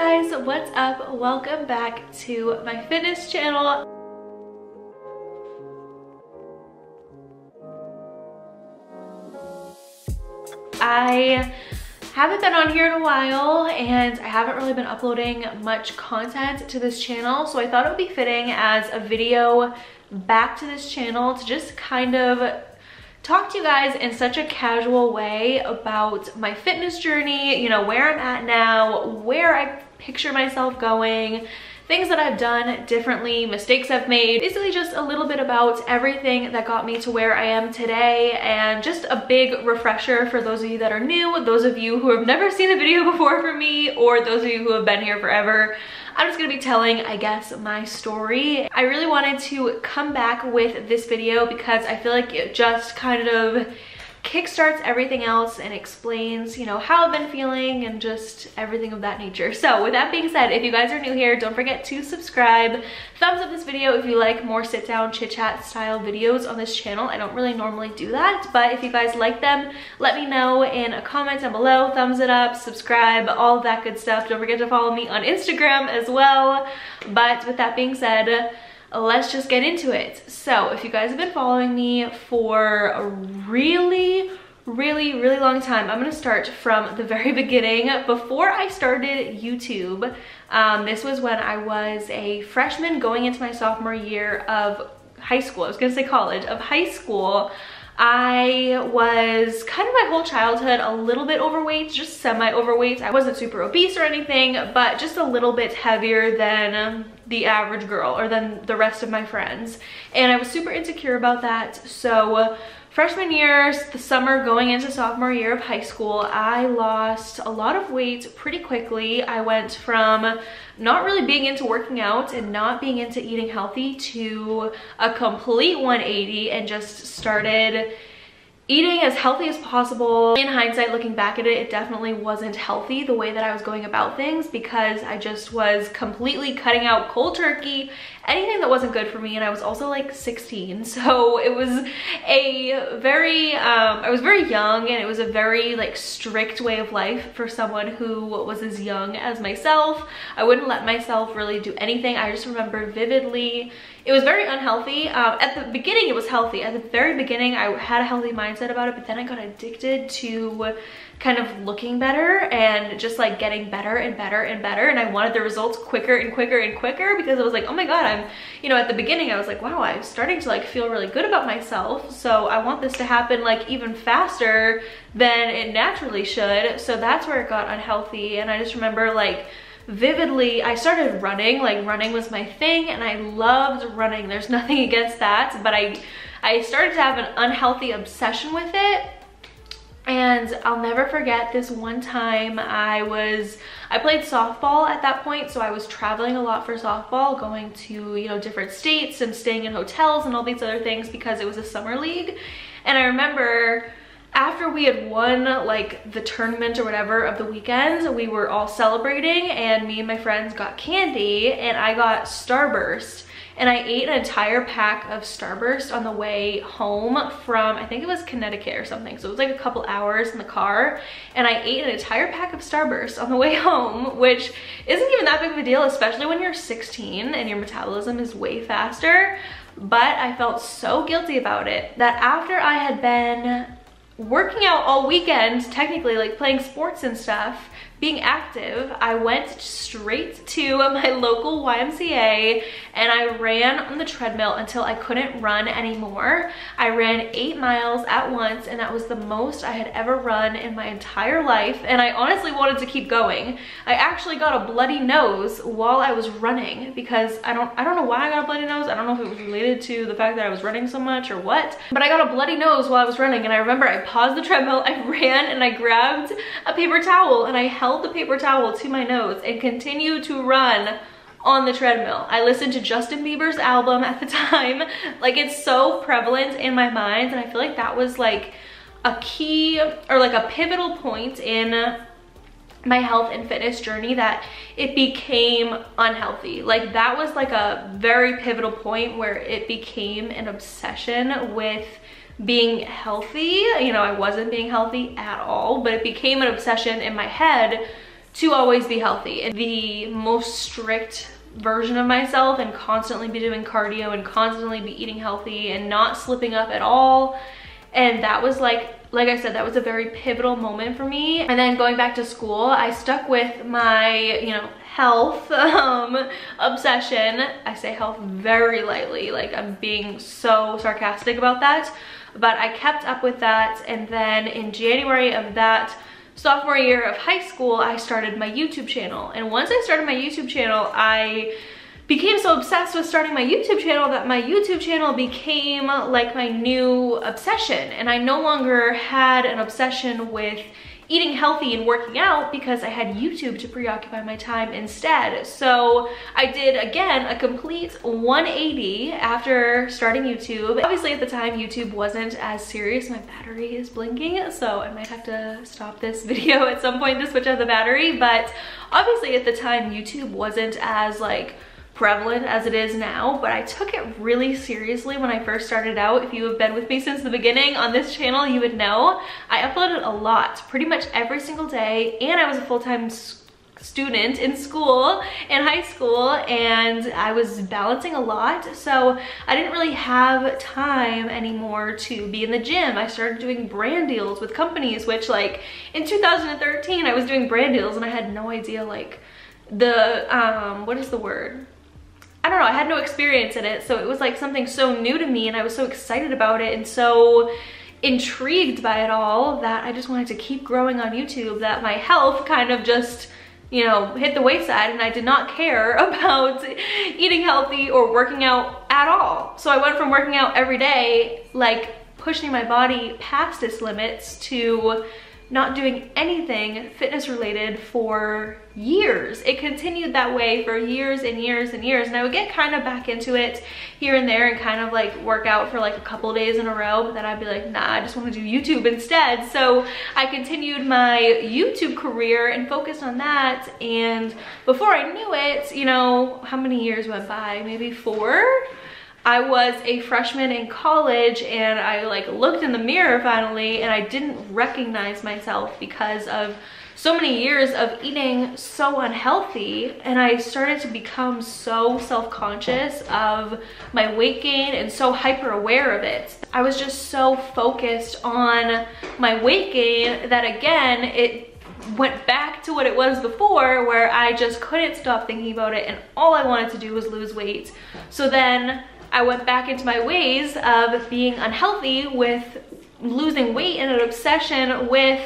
guys, what's up? Welcome back to my fitness channel. I haven't been on here in a while and I haven't really been uploading much content to this channel, so I thought it would be fitting as a video back to this channel to just kind of talk to you guys in such a casual way about my fitness journey, you know, where I'm at now, where I picture myself going, things that I've done differently, mistakes I've made, basically just a little bit about everything that got me to where I am today, and just a big refresher for those of you that are new, those of you who have never seen a video before from me, or those of you who have been here forever. I'm just gonna be telling, I guess, my story. I really wanted to come back with this video because I feel like it just kind of kickstarts everything else and explains, you know, how I've been feeling and just everything of that nature. So with that being said, if you guys are new here, don't forget to subscribe. Thumbs up this video if you like more sit down chit chat style videos on this channel. I don't really normally do that, but if you guys like them, let me know in a comment down below. Thumbs it up, subscribe, all of that good stuff. Don't forget to follow me on Instagram as well. But with that being said, let's just get into it. So if you guys have been following me for a really long time, I'm gonna start from the very beginning. Before I started YouTube, this was when I was a freshman going into my sophomore year of high school. I was gonna say college, of high school. I was kind of my whole childhood a little bit overweight, just semi-overweight. I wasn't super obese or anything, but just a little bit heavier than the average girl or than the rest of my friends. And I was super insecure about that. So freshman year, the summer going into sophomore year of high school, I lost a lot of weight pretty quickly. I went from not really being into working out and not being into eating healthy to a complete 180 and just started eating as healthy as possible. In hindsight, looking back at it, it definitely wasn't healthy the way that I was going about things, because I just was completely cutting out cold turkey, anything that wasn't good for me. And I was also like 16, so it was a very I was very young, and it was a very like strict way of life for someone who was as young as myself. I wouldn't let myself really do anything. I just remember vividly it was very unhealthy. At the beginning it was healthy. At the very beginning I had a healthy mindset about it, but then I got addicted to kind of looking better and just like getting better and better and better, and I wanted the results quicker and quicker and quicker, because I was like, oh my god, I'm, you know, at the beginning I was like, wow, I'm starting to like feel really good about myself, so I want this to happen like even faster than it naturally should. So that's where it got unhealthy. And I just remember like vividly I started running. Like running was my thing and I loved running, there's nothing against that, but I started to have an unhealthy obsession with it. And I'll never forget this one time I played softball at that point, so I was traveling a lot for softball, going to, you know, different states and staying in hotels and all these other things because it was a summer league. And I remember after we had won like the tournament or whatever of the weekends, we were all celebrating and me and my friends got candy and I got Starburst. And I ate an entire pack of Starburst on the way home from, I think it was Connecticut or something. So it was like a couple hours in the car. And I ate an entire pack of Starburst on the way home, which isn't even that big of a deal, especially when you're 16 and your metabolism is way faster. But I felt so guilty about it that after I had been working out all weekend, technically like playing sports and stuff, being active, I went straight to my local YMCA and I ran on the treadmill until I couldn't run anymore. I ran 8 miles at once, and that was the most I had ever run in my entire life, and I honestly wanted to keep going. I actually got a bloody nose while I was running because I don't know why I got a bloody nose. I don't know if it was related to the fact that I was running so much or what, but I got a bloody nose while I was running. And I remember I paused the treadmill, I ran, and I grabbed a paper towel and I held the paper towel to my nose and continued to run on the treadmill. I listened to Justin Bieber's album at the time. Like, it's so prevalent in my mind, and I feel like that was like a key or like a pivotal point in my health and fitness journey, that it became unhealthy. Like, that was like a very pivotal point where it became an obsession with being healthy. You know, I wasn't being healthy at all, but it became an obsession in my head to always be healthy and the most strict version of myself and constantly be doing cardio and constantly be eating healthy and not slipping up at all. And that was like I said, that was a very pivotal moment for me. And then going back to school, I stuck with my, you know, health obsession. I say health very lightly, like I'm being so sarcastic about that, but I kept up with that. And then in January of that sophomore year of high school, I started my YouTube channel. And once I started my YouTube channel, I became so obsessed with starting my YouTube channel that my YouTube channel became like my new obsession. And I no longer had an obsession with eating healthy and working out because I had YouTube to preoccupy my time instead. So I did, again, a complete 180 after starting YouTube. Obviously at the time, YouTube wasn't as serious. My battery is blinking, so I might have to stop this video at some point to switch out the battery. But obviously at the time, YouTube wasn't as like prevalent as it is now, but I took it really seriously when I first started out. If you have been with me since the beginning on this channel, you would know I uploaded a lot, pretty much every single day, and I was a full-time student in school, in high school, and I was balancing a lot, so I didn't really have time anymore to be in the gym. I started doing brand deals with companies, which like in 2013 I was doing brand deals and I had no idea like the what is the word? I don't know, I had no experience in it, so it was like something so new to me and I was so excited about it and so intrigued by it all that I just wanted to keep growing on YouTube, that my health kind of just, you know, hit the wayside and I did not care about eating healthy or working out at all. So I went from working out every day, like pushing my body past its limits, to not doing anything fitness related for years. It continued that way for years and years and years, and I would get kind of back into it here and there and kind of like work out for like a couple of days in a row, but then I'd be like, nah, I just want to do YouTube instead. So I continued my YouTube career and focused on that, and before I knew it, you know, how many years went by? Maybe 4? I was a freshman in college and I like looked in the mirror finally and I didn't recognize myself because of so many years of eating so unhealthy, and I started to become so self-conscious of my weight gain and so hyper aware of it. I was just so focused on my weight gain that again, it went back to what it was before, where I just couldn't stop thinking about it and all I wanted to do was lose weight. So then I went back into my ways of being unhealthy with losing weight and an obsession with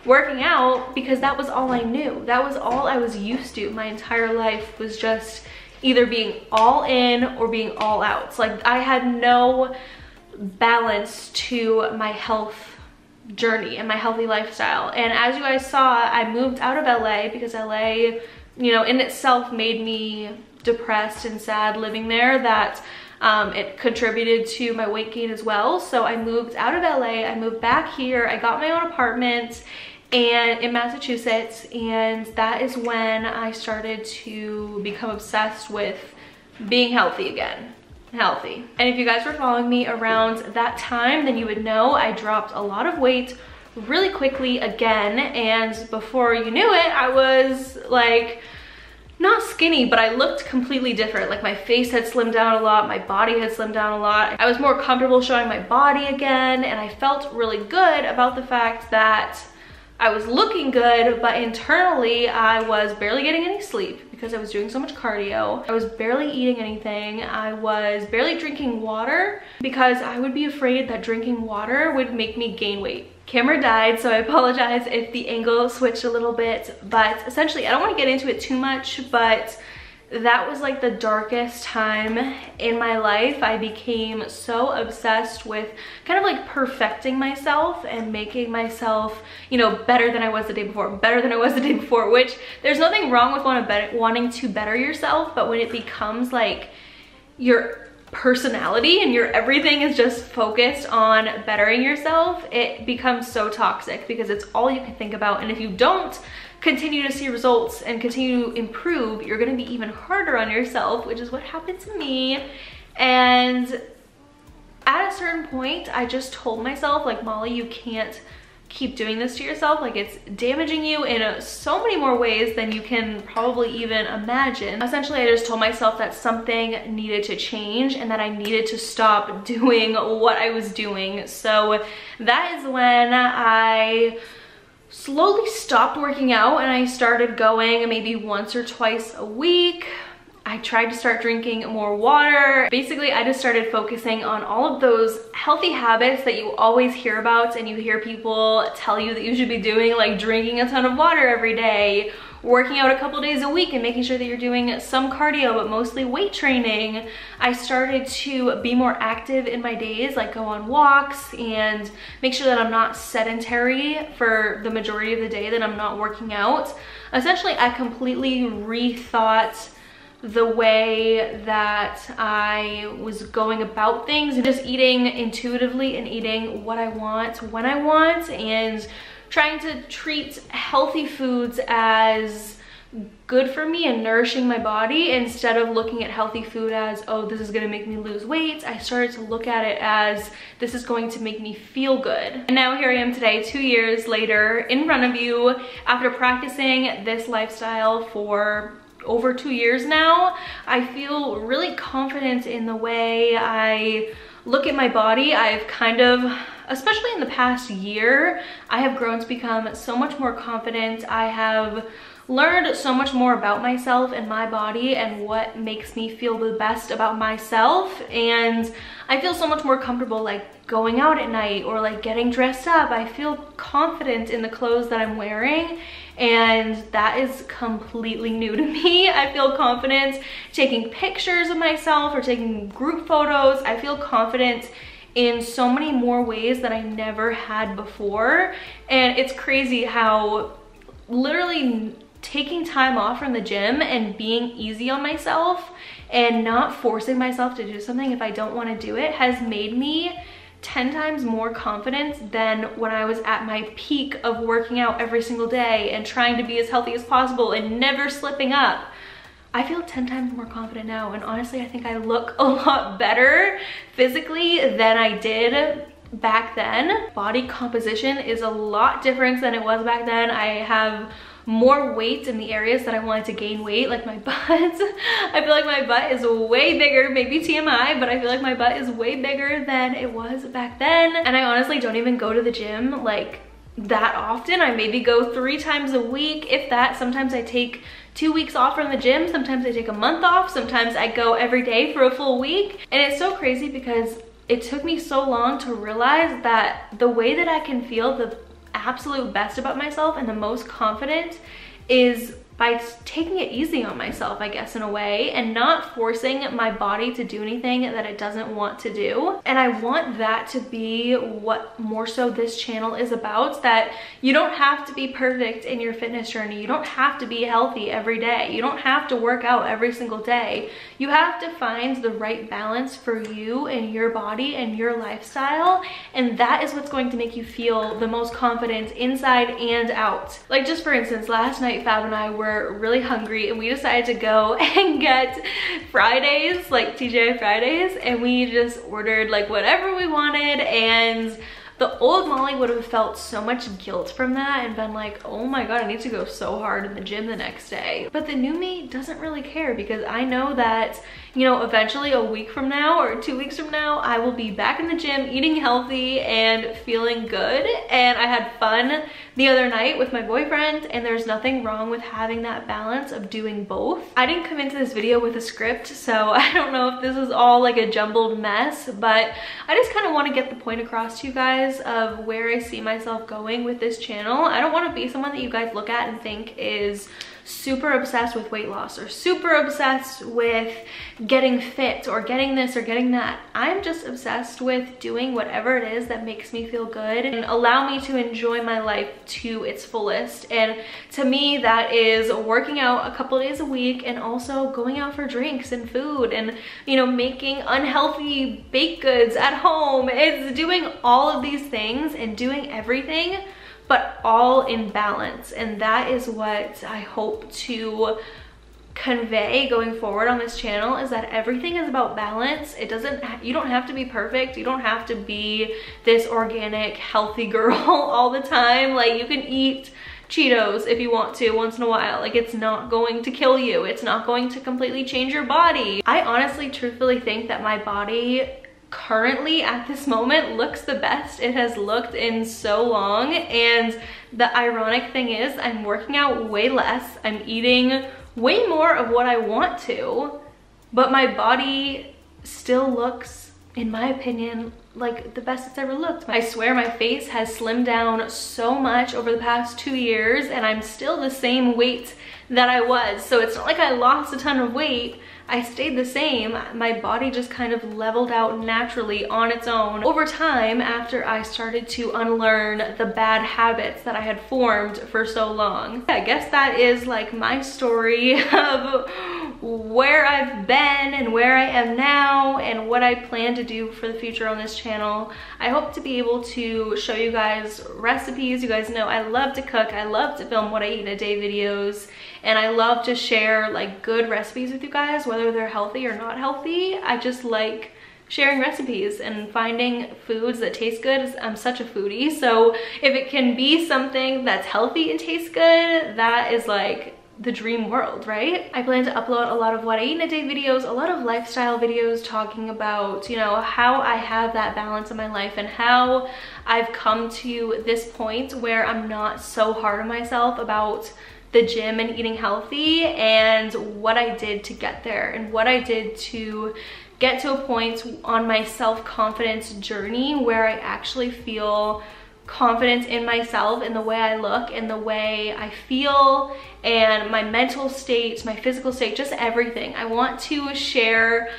working out because that was all I knew. That was all I was used to. My entire life was just either being all in or being all out. It's like I had no balance to my health journey and my healthy lifestyle. And as you guys saw, I moved out of LA because LA, you know, in itself made me depressed and sad living there, that it contributed to my weight gain as well. So I moved out of LA, I moved back here, I got my own apartment and in Massachusetts, and that is when I started to become obsessed with being healthy again. Healthy. And if you guys were following me around that time, then you would know I dropped a lot of weight really quickly again, and before you knew it, I was like, not skinny, but I looked completely different. Like my face had slimmed down a lot, my body had slimmed down a lot. I was more comfortable showing my body again, and I felt really good about the fact that I was looking good, but internally I was barely getting any sleep because I was doing so much cardio. I was barely eating anything. I was barely drinking water because I would be afraid that drinking water would make me gain weight. Camera died, so I apologize if the angle switched a little bit, but essentially I don't want to get into it too much, but that was like the darkest time in my life. I became so obsessed with kind of like perfecting myself and making myself, you know, better than I was the day before, which there's nothing wrong with wanting to better yourself, but when it becomes like your personality and your everything is just focused on bettering yourself, it becomes so toxic because it's all you can think about. And if you don't continue to see results and continue to improve, you're gonna be even harder on yourself, which is what happened to me. And at a certain point, I just told myself, like, Molly, you can't keep doing this to yourself. Like, it's damaging you in so many more ways than you can probably even imagine. Essentially, I just told myself that something needed to change and that I needed to stop doing what I was doing. So that is when I slowly stopped working out and I started going maybe once or twice a week. I tried to start drinking more water. Basically, I just started focusing on all of those healthy habits that you always hear about and you hear people tell you that you should be doing, like drinking a ton of water every day, working out a couple days a week, and making sure that you're doing some cardio, but mostly weight training. I started to be more active in my days, like go on walks and make sure that I'm not sedentary for the majority of the day, that I'm not working out. Essentially, I completely rethought the way that I was going about things, and just eating intuitively and eating what I want when I want, and trying to treat healthy foods as good for me and nourishing my body, instead of looking at healthy food as, oh, this is gonna make me lose weight. I started to look at it as, this is going to make me feel good. And now here I am today, 2 years later, in front of you, after practicing this lifestyle for over 2 years now. I feel really confident in the way I look at my body. I've kind of, especially in the past year, I have grown to become so much more confident. I have learned so much more about myself and my body and what makes me feel the best about myself, and I feel so much more comfortable like going out at night or like getting dressed up. I feel confident in the clothes that I'm wearing, and that is completely new to me. I feel confident taking pictures of myself or taking group photos. I feel confident in so many more ways that I never had before, and it's crazy how literally taking time off from the gym and being easy on myself and not forcing myself to do something if I don't want to do it has made me 10 times more confident than when I was at my peak of working out every single day and trying to be as healthy as possible and never slipping up. I feel 10 times more confident now, and honestly, I think I look a lot better physically than I did back then. Body composition is a lot different than it was back then. I have more weight in the areas that I wanted to gain weight, like my butt. I feel like my butt is way bigger, maybe TMI, but I feel like my butt is way bigger than it was back then. And I honestly don't even go to the gym like that often. I maybe go 3 times a week, if that. Sometimes I take 2 weeks off from the gym, sometimes I take a month off, sometimes I go every day for a full week. And it's so crazy because it took me so long to realize that the way that I can feel the absolute best about myself and the most confident is by taking it easy on myself, I guess, in a way, and not forcing my body to do anything that it doesn't want to do. And I want that to be what more so this channel is about, that you don't have to be perfect in your fitness journey. You don't have to be healthy every day. You don't have to work out every single day. You have to find the right balance for you and your body and your lifestyle, and that is what's going to make you feel the most confident inside and out. Like, just for instance, last night Fab and I were really hungry and we decided to go and get Fridays, like TGI Fridays, and we just ordered like whatever we wanted, and the old Molly would have felt so much guilt from that and been like, oh my god, I need to go so hard in the gym the next day. But the new me doesn't really care, because I know that, you know, eventually a week from now or 2 weeks from now, I will be back in the gym eating healthy and feeling good. And I had fun the other night with my boyfriend, and there's nothing wrong with having that balance of doing both. I didn't come into this video with a script, so I don't know if this is all like a jumbled mess, but I just kind of want to get the point across to you guys of where I see myself going with this channel. I don't want to be someone that you guys look at and think is super obsessed with weight loss or super obsessed with getting fit or getting this or getting that. I'm just obsessed with doing whatever it is that makes me feel good and allow me to enjoy my life to its fullest. And to me, that is working out a couple days a week and also going out for drinks and food and, you know, making unhealthy baked goods at home. It's doing all of these things and doing everything, but all in balance. And that is what I hope to convey going forward on this channel is that everything is about balance. You don't have to be perfect. You don't have to be this organic, healthy girl all the time. Like, you can eat Cheetos if you want to once in a while. Like, it's not going to kill you. It's not going to completely change your body. I honestly, truthfully think that my body currently at this moment looks the best it has looked in so long. And the ironic thing is, I'm working out way less. I'm eating way more of what I want to, but my body still looks, in my opinion, like the best it's ever looked. I swear my face has slimmed down so much over the past 2 years, and I'm still the same weight that I was. So it's not like I lost a ton of weight. I stayed the same. My body just kind of leveled out naturally on its own over time after I started to unlearn the bad habits that I had formed for so long. I guess that is like my story of where I've been and where I am now and what I plan to do for the future on this channel. I hope to be able to show you guys recipes. You guys know I love to cook. I love to film what I eat in a day videos, and I love to share like good recipes with you guys, whether they're healthy or not healthy. I just like sharing recipes and finding foods that taste good. I'm such a foodie, so if it can be something that's healthy and tastes good, that is like the dream world, right? I plan to upload a lot of what I eat in a day videos, a lot of lifestyle videos talking about, you know, how I have that balance in my life and how I've come to this point where I'm not so hard on myself about the gym and eating healthy, and what I did to get there and what I did to get to a point on my self-confidence journey where I actually feel confidence in myself, in the way I look, in the way I feel, and my mental state, my physical state, just everything. I want to share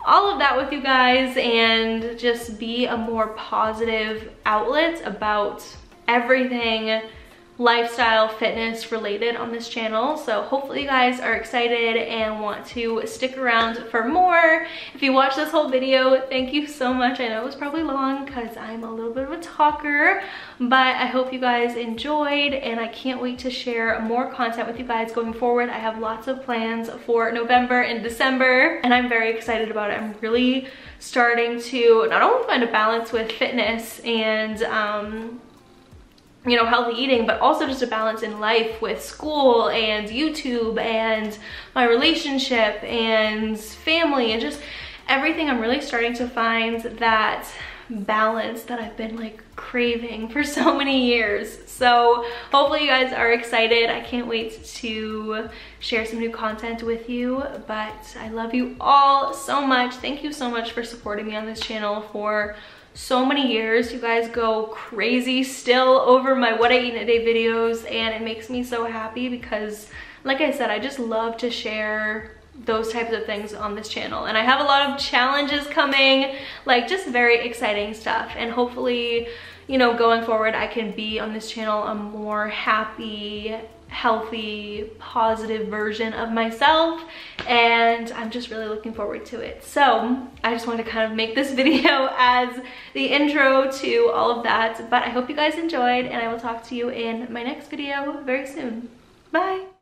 all of that with you guys and just be a more positive outlet about everything lifestyle fitness related on this channel. So hopefully you guys are excited and want to stick around for more. If you watched this whole video, thank you so much. I know it was probably long because I'm a little bit of a talker, but I hope you guys enjoyed, and I can't wait to share more content with you guys going forward. I have lots of plans for November and December, and I'm very excited about it. I'm really starting to not only find a balance with fitness and you know, healthy eating, but also just a balance in life with school and YouTube and my relationship and family and just everything. I'm really starting to find that balance that I've been like craving for so many years. So hopefully you guys are excited. I can't wait to share some new content with you, but I love you all so much. Thank you so much for supporting me on this channel for so many years. You guys go crazy still over my what I eat in a day videos, and it makes me so happy because, like I said, I just love to share those types of things on this channel. And I have a lot of challenges coming, like just very exciting stuff, and hopefully, you know, going forward I can be on this channel a more happy, healthy, positive version of myself, and I'm just really looking forward to it. So I just wanted to kind of make this video as the intro to all of that, but I hope you guys enjoyed, and I will talk to you in my next video very soon. Bye.